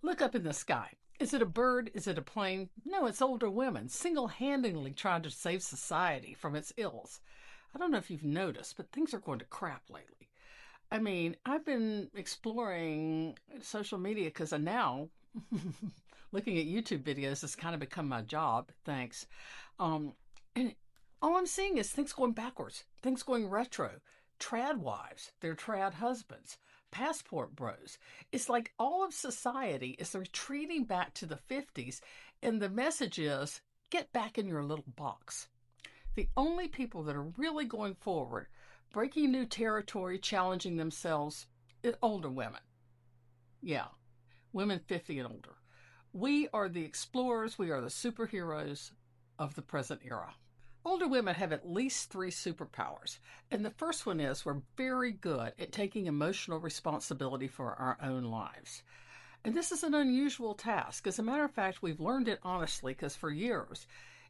Look up in the sky. Is it a bird? Is it a plane? No, it's older women single-handedly trying to save society from its ills. I don't know if you've noticed, but things are going to crap lately. I mean, I've been exploring social media because I now looking at YouTube videos has kind of become my job. Thanks. And all I'm seeing is things going backwards, things going retro, trad wives, their trad husbands, passport bros. It's like all of society is retreating back to the 50s, and the message is get back in your little box. The only people that are really going forward, breaking new territory, challenging themselves, is older women. Yeah, women 50 and older. We are the explorers, we are the superheroes of the present era. Older women have at least three superpowers. And the first one is we're very good at taking emotional responsibility for our own lives. And this is an unusual task. As a matter of fact, we've learned it honestly because for years,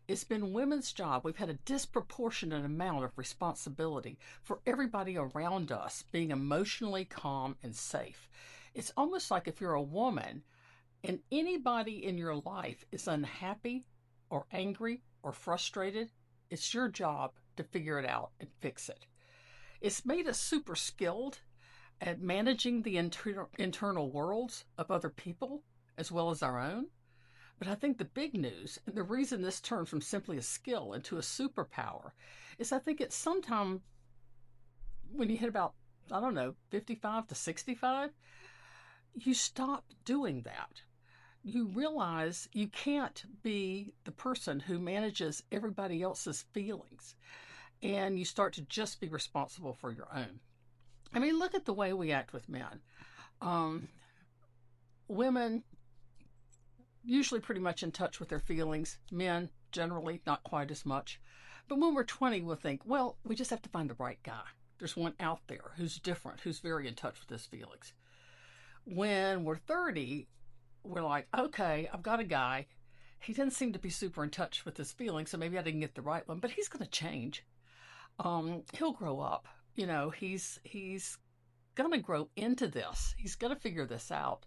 it's been women's job. We've had a disproportionate amount of responsibility for everybody around us being emotionally calm and safe. It's almost like if you're a woman and anybody in your life is unhappy or angry or frustrated, it's your job to figure it out and fix it. It's made us super skilled at managing the internal worlds of other people as well as our own. But I think the big news, and the reason this turns from simply a skill into a superpower, is I think it's sometime when you hit about, I don't know, 55 to 65, you stop doing that. You realize you can't be the person who manages everybody else's feelings, and you start to just be responsible for your own. I mean, look at the way we act with men. Um, Women usually pretty much in touch with their feelings. Men generally not quite as much. But when we're 20, we'll think, well, we just have to find the right guy. There's one out there who's different, who's very in touch with his feelings. When we're 30, we're like, okay, I've got a guy. He doesn't seem to be super in touch with his feelings, so maybe I didn't get the right one, but he's going to change. He'll grow up. He's going to grow into this. He's going to figure this out.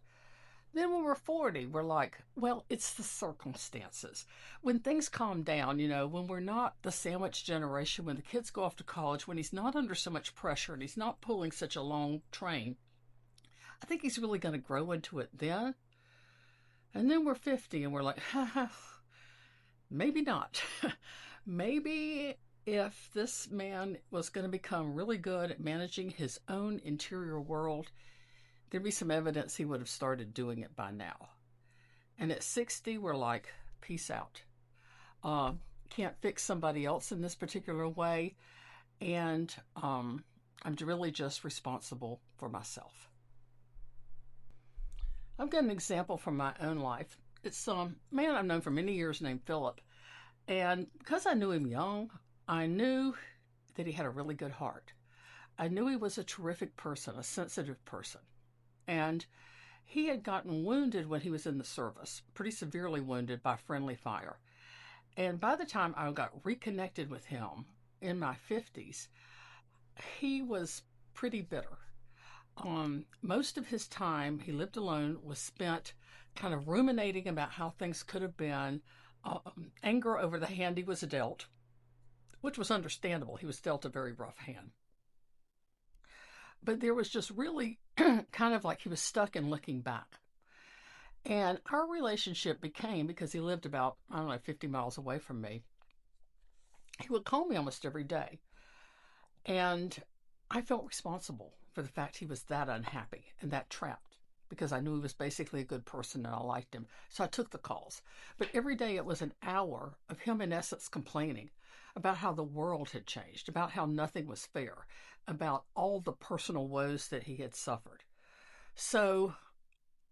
Then when we're 40, we're like, well, it's the circumstances. When things calm down, when we're not the sandwich generation, when the kids go off to college, when he's not under so much pressure and he's not pulling such a long train, I think he's really going to grow into it then. And then we're 50 and we're like, maybe not. Maybe if this man was going to become really good at managing his own interior world, there'd be some evidence he would have started doing it by now. And at 60, we're like, peace out. Can't fix somebody else in this particular way. And I'm really just responsible for myself. I've got an example from my own life. It's a man I've known for many years named Philip. And because I knew him young, I knew that he had a really good heart. I knew he was a terrific person, a sensitive person. And he had gotten wounded when he was in the service, pretty severely wounded by friendly fire. And by the time I got reconnected with him in my 50s, he was pretty bitter. Most of his time, he lived alone, was spent kind of ruminating about how things could have been, anger over the hand he was dealt, which was understandable. He was dealt a very rough hand. But there was just really kind of like he was stuck in looking back. And our relationship became, because he lived about, 50 miles away from me, he would call me almost every day. And I felt responsible for the fact he was that unhappy and that trapped, because I knew he was basically a good person and I liked him. So I took the calls. But every day it was an hour of him, in essence, complaining about how the world had changed, about how nothing was fair, about all the personal woes that he had suffered. So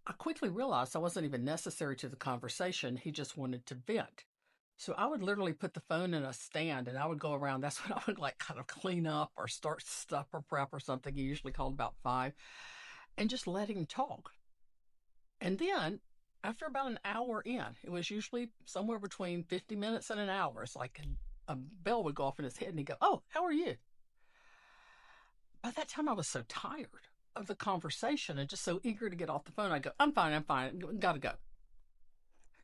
I quickly realized I wasn't even necessary to the conversation. He just wanted to vent. So I would literally put the phone in a stand and I would go around. That's when I would kind of clean up or start stuff or prep or something. He usually called about 5 and just let him talk. And then after about an hour in, it was usually somewhere between 50 minutes and an hour. It's like a bell would go off in his head and he'd go, "Oh, how are you?" By that time I was so tired. of the conversation and just so eager to get off the phone. I go, I'm fine, gotta go.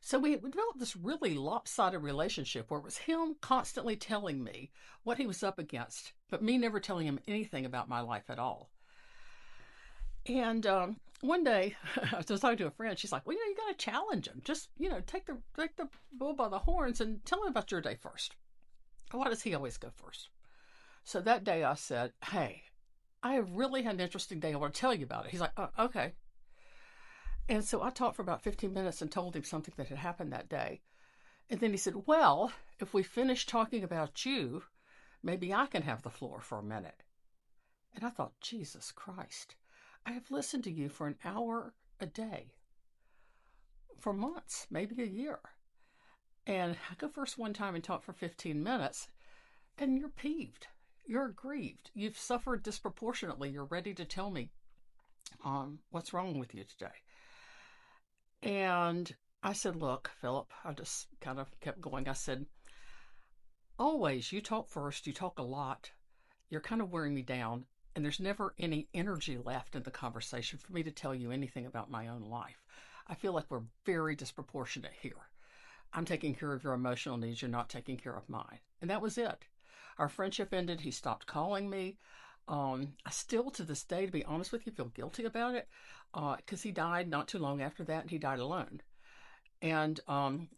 So we developed this really lopsided relationship where it was him constantly telling me what he was up against, but me never telling him anything about my life at all. And one day, I was talking to a friend. She's like, "Well, you got to challenge him. Just, take the bull by the horns and tell him about your day first. Why does he always go first?" So that day, I said, "Hey, I have really had an interesting day. I want to tell you about it." He's like, "Oh, okay." And so I talked for about 15 minutes and told him something that had happened that day. And then he said, "Well, if we finish talking about you, maybe I can have the floor for a minute." And I thought, Jesus Christ, I have listened to you for an hour a day for months, maybe a year. And I go first one time and talk for 15 minutes, and you're peeved. You're aggrieved. You've suffered disproportionately. You're ready to tell me what's wrong with you today. And I said, "Look, Philip," I just kind of kept going. I said, "Always, you talk first. You talk a lot. You're kind of wearing me down. And there's never any energy left in the conversation for me to tell you anything about my own life. I feel like we're very disproportionate here. I'm taking care of your emotional needs. You're not taking care of mine." And that was it. Our friendship ended. He stopped calling me. I still, to this day, to be honest with you, feel guilty about it because he died not too long after that, and he died alone. And, I'm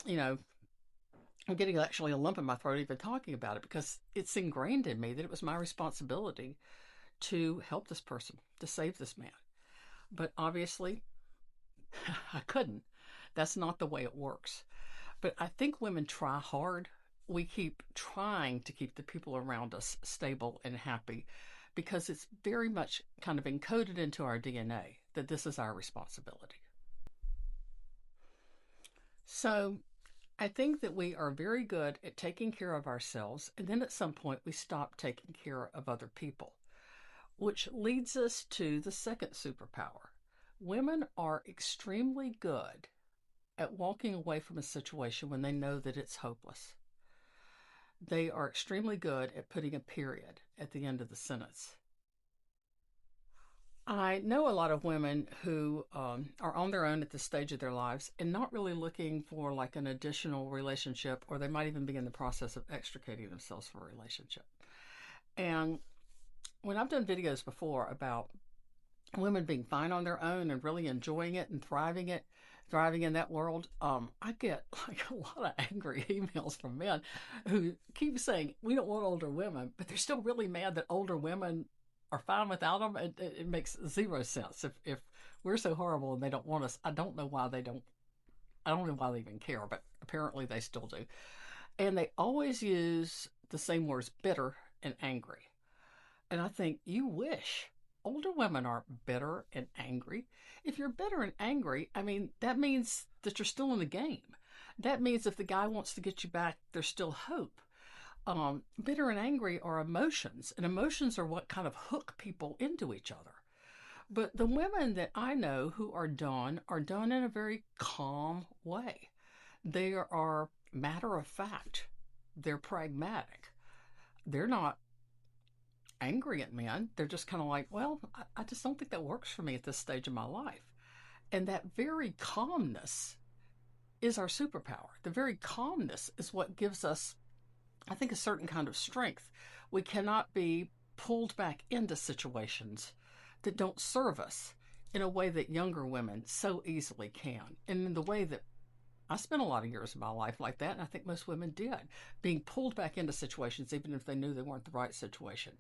getting actually a lump in my throat even talking about it because it's ingrained in me that it was my responsibility to help this person, to save this man. But obviously, I couldn't. That's not the way it works. But I think women try hard. We keep trying to keep the people around us stable and happy because it's very much kind of encoded into our DNA that this is our responsibility. So I think that we are very good at taking care of ourselves, and then at some point we stop taking care of other people, which leads us to the second superpower. Women are extremely good at walking away from a situation when they know that it's hopeless. They are extremely good at putting a period at the end of the sentence. I know a lot of women who are on their own at this stage of their lives and not really looking for like an additional relationship, or they might even be in the process of extricating themselves from a relationship. And when I've done videos before about women being fine on their own and really enjoying it and thriving in that world, I get like a lot of angry emails from men who keep saying we don't want older women, but they're still really mad that older women are fine without them. It makes zero sense. If we're so horrible and they don't want us, I don't know why they don't. I don't know why they even care, but apparently they still do. And they always use the same words, bitter and angry. And I think you wish older women aren't bitter and angry. If you're bitter and angry, I mean, that means that you're still in the game. That means if the guy wants to get you back, there's still hope. Bitter and angry are emotions, and emotions are what kind of hook people into each other. But the women that I know who are done in a very calm way. They are matter of fact. They're pragmatic. They're not angry at men. They're just kind of like, well, I just don't think that works for me at this stage of my life. And that very calmness is our superpower. The very calmness is what gives us, I think, a certain kind of strength. We cannot be pulled back into situations that don't serve us in a way that younger women so easily can. And in the way that I spent a lot of years of my life like that, and I think most women did, being pulled back into situations even if they knew they weren't the right situation.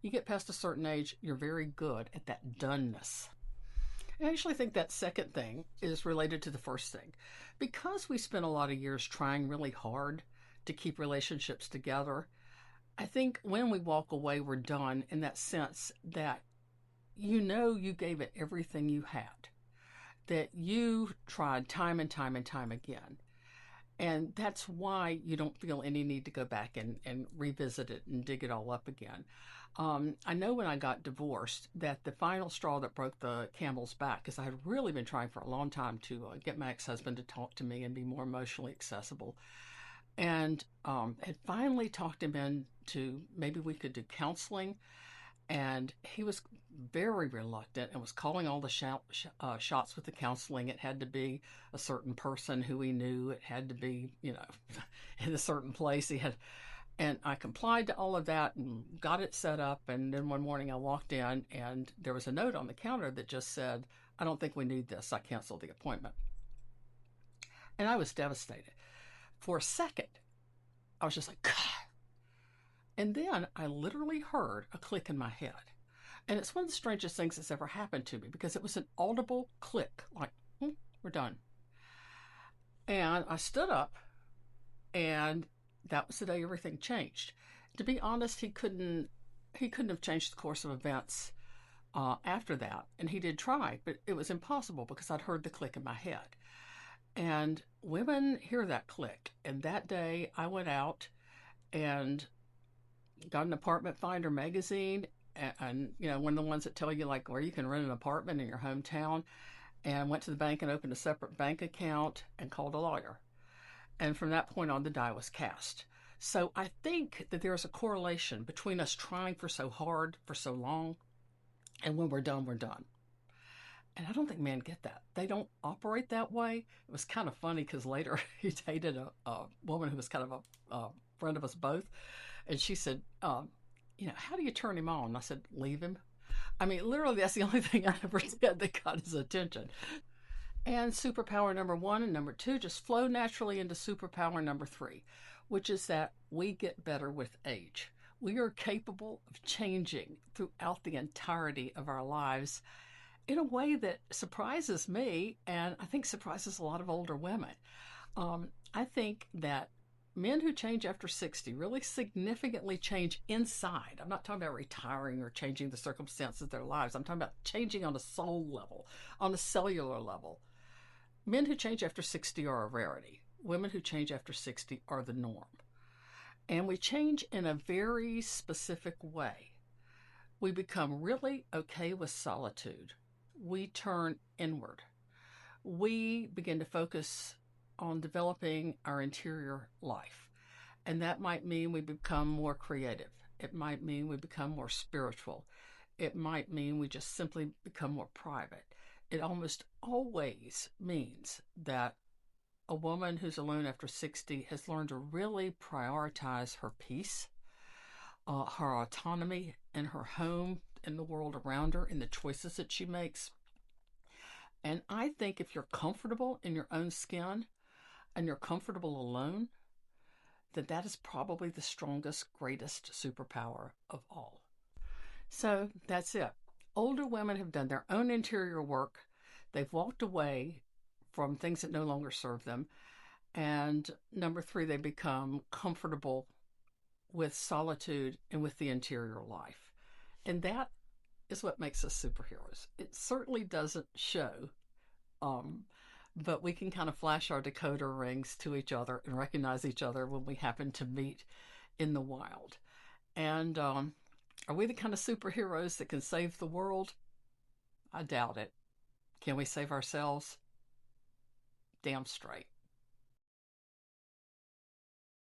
You get past a certain age, you're very good at that doneness. I actually think that second thing is related to the first thing. Because we spent a lot of years trying really hard to keep relationships together, I think when we walk away, we're done in that sense that you gave it everything you had, that you tried time and time and time again. And that's why you don't feel any need to go back and revisit it and dig it all up again. I know when I got divorced that the final straw that broke the camel's back, because I had really been trying for a long time to get my ex-husband to talk to me and be more emotionally accessible, and had finally talked him into maybe we could do counseling. And he was very reluctant and was calling all the shots with the counseling. It had to be a certain person who he knew. It had to be, in a certain place. And I complied to all of that and got it set up. And then one morning I walked in and there was a note on the counter that just said, "I don't think we need this. I canceled the appointment." And I was devastated. For a second, I was just like, God. And then I literally heard a click in my head. And it's one of the strangest things that's ever happened to me because it was an audible click, like, we're done. And I stood up, and that was the day everything changed. To be honest, he couldn't have changed the course of events after that. And he did try, but it was impossible because I'd heard the click in my head. And women hear that click. And that day I went out and got an apartment finder magazine, and one of the ones that tell you like where you can rent an apartment in your hometown, and went to the bank and opened a separate bank account and called a lawyer. And from that point on, the die was cast. So I think that there's a correlation between us trying for so hard for so long, and when we're done, we're done. And I don't think men get that. They don't operate that way. It was kind of funny because later he dated a woman who was kind of a friend of us both. And she said, how do you turn him on? And I said, leave him. I mean, literally, that's the only thing I ever did that got his attention. And superpower number 1 and number 2 just flow naturally into superpower number 3, which is that we get better with age. We are capable of changing throughout the entirety of our lives in a way that surprises me, and I think surprises a lot of older women. I think that men who change after 60 really significantly change inside. I'm not talking about retiring or changing the circumstances of their lives. I'm talking about changing on a soul level, on a cellular level. Men who change after 60 are a rarity. Women who change after 60 are the norm. And we change in a very specific way. We become really okay with solitude. We turn inward. We begin to focus on developing our interior life. And that might mean we become more creative. It might mean we become more spiritual. It might mean we just simply become more private. It almost always means that a woman who's alone after 60 has learned to really prioritize her peace, her autonomy in her home, in the world around her, in the choices that she makes. And I think if you're comfortable in your own skin and you're comfortable alone, that is probably the strongest, greatest superpower of all. So that's it. Older women have done their own interior work. They've walked away from things that no longer serve them. And number 3, they become comfortable with solitude and with the interior life. And that is what makes us superheroes. It certainly doesn't show, but we can kind of flash our decoder rings to each other and recognize each other when we happen to meet in the wild. And are we the kind of superheroes that can save the world? I doubt it. Can we save ourselves? Damn straight.